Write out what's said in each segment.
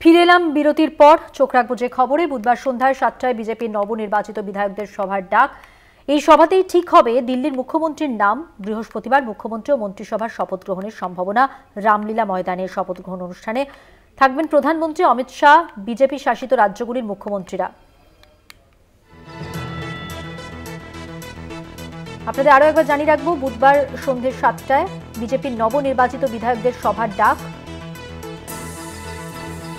ফিরে এলাম বিরতির পর। চোখ রাখবো যে খবরে। বুধবার সন্ধ্যায় 7টায় বিজেপির নবনির্বাচিত বিধায়কদের সভার ডাক। এই সভাতেই ঠিক হবে দিল্লির মুখ্যমন্ত্রীর নাম। বৃহস্পতিবার মুখ্যমন্ত্রী ও মন্ত্রিসভার শপথ গ্রহণের সম্ভাবনা। রামলীলা ময়দানের শপথ গ্রহণ অনুষ্ঠানে থাকবেন প্রধানমন্ত্রী অমিত শাহ, বিজেপি শাসিত রাজ্যগুলির মুখ্যমন্ত্রীরা। আপনাদের আরো একবার জানিয়ে রাখবো, বুধবার সন্ধ্যে 7টায় বিজেপির নবনির্বাচিত বিধায়কদের সভার ডাক।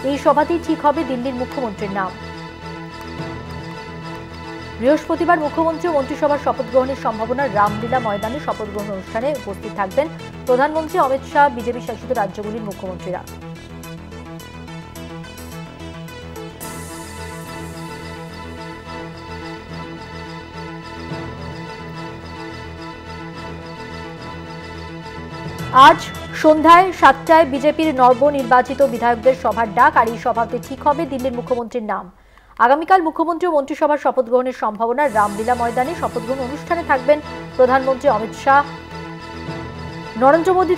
এই সভাতেই ঠিক হবে দিল্লির মুখ্যমন্ত্রীর নাম। বৃহস্পতিবার মুখ্যমন্ত্রী ও মন্ত্রিসভার শপথ গ্রহণের সম্ভাবনা। রামলীলা ময়দানে শপথ গ্রহণ অনুষ্ঠানে উপস্থিত থাকবেন প্রধানমন্ত্রী অমিত শাহ, বিজেপি শাসিত রাজ্যগুলির মুখ্যমন্ত্রীরা। আজ সন্ধ্যায় 7টায় বিজেপির নবনির্বাচিত বিধায়কদের সভার ডাক। আর এই সভাতে ঠিক হবে দিল্লির মুখ্যমন্ত্রীর নাম। আগামীকাল মুখ্যমন্ত্রী ও মন্ত্রিসভার শপথ গ্রহণের সম্ভাবনা। রামলীলা ময়দানে শপথ গ্রহণ অনুষ্ঠানে থাকবেন প্রধানমন্ত্রী অমিত শাহ, নরেন্দ্র মোদী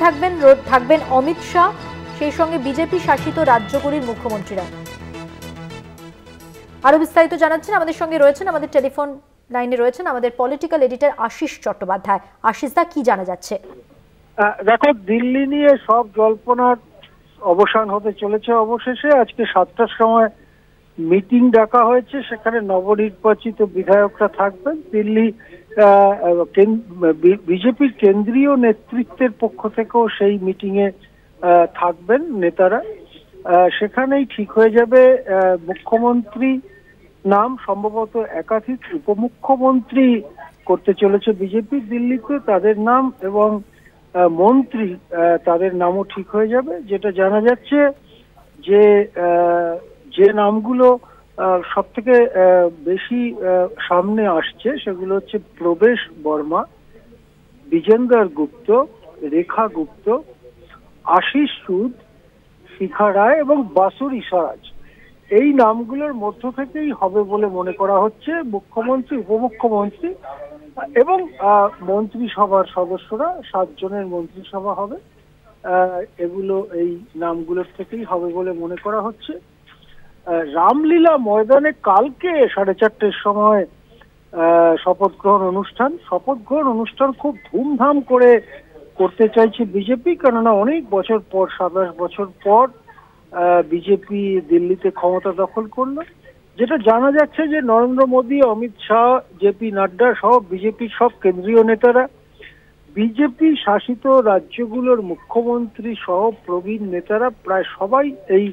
থাকবেন অমিত শাহ, সেই সঙ্গে বিজেপি শাসিত রাজ্যগুলির মুখ্যমন্ত্রীরা। আরো বিস্তারিত জানাচ্ছেন, আমাদের সঙ্গে রয়েছেন, আমাদের টেলিফোন লাইনে রয়েছেন আমাদের পলিটিক্যাল এডিটর আশিস চট্টোপাধ্যায়। আশিস দা, কি জানা যাচ্ছে? দেখো, দিল্লি নিয়ে সব জল্পনার অবসান হতে চলেছে। অবশেষে আজকে 7টার সময় মিটিং ডাকা হয়েছে, সেখানে নবনির্বাচিত বিধায়করা থাকবেন। দিল্লি বিজেপির কেন্দ্রীয় নেতৃত্বের পক্ষ থেকেও সেই মিটিং এ থাকবেন নেতারা। সেখানেই ঠিক হয়ে যাবে মুখ্যমন্ত্রী নাম। সম্ভবত একাধিক উপমুখ্যমন্ত্রী করতে চলেছে বিজেপি দিল্লিতে, তাদের নাম এবং মন্ত্রী তাদের নামও ঠিক হয়ে যাবে। যেটা জানা যাচ্ছে যে নামগুলো সব থেকে বেশি সামনে আসছে সেগুলো হচ্ছে প্রবেশ বর্মা, বিজেন্দর গুপ্ত, রেখা গুপ্ত, আশিস সুদ, শিখা রায় এবং বাসুরি স্বরাজ। এই নামগুলোর মধ্য থেকেই হবে বলে মনে করা হচ্ছে মুখ্যমন্ত্রী, উপমুখ্যমন্ত্রী এবং মন্ত্রিসভার সদস্যরা। 7 জনের মন্ত্রিসভা হবে। এগুলো এই নামগুলোর থেকেই হবে বলে মনে করা হচ্ছে। রামলীলা ময়দানে কালকে 4:30টার সময় শপথ গ্রহণ অনুষ্ঠান। শপথ গ্রহণ অনুষ্ঠান খুব ধুমধাম করে করতে চাইছে বিজেপি, কেননা অনেক বছর পর, 27 বছর পর বিজেপি দিল্লিতে ক্ষমতা দখল করলো। যেটা জানা যাচ্ছে যে নরেন্দ্র মোদী, অমিত শাহ, জেপি নাড্ডা সহ বিজেপির সব কেন্দ্রীয় নেতারা, বিজেপি শাসিত রাজ্যগুলোর মুখ্যমন্ত্রী সহ প্রবীণ নেতারা প্রায় সবাই এই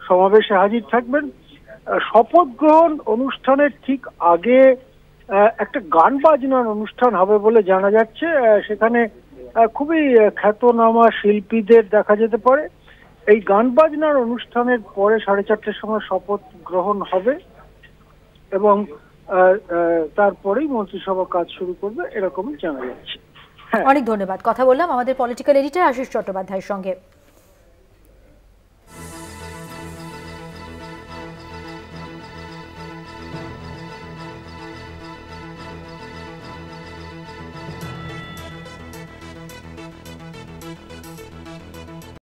সমাবেশে হাজির থাকবেন। শপথ গ্রহণ অনুষ্ঠানের ঠিক আগে একটা গান বাজনার অনুষ্ঠান হবে বলে জানা যাচ্ছে। সেখানে খুবই খ্যাতনামা শিল্পীদের দেখা যেতে পারে। এই গান বাজনার অনুষ্ঠানের পরে 4:30টার সময় শপথ গ্রহণ হবে এবং তারপরেই মন্ত্রিসভা কাজ শুরু করবে, এরকমই জানা যাচ্ছে। অনেক ধন্যবাদ। কথা বললাম আমাদের পলিটিক্যাল এডিটর আশিস চট্টোপাধ্যায়ের সঙ্গে।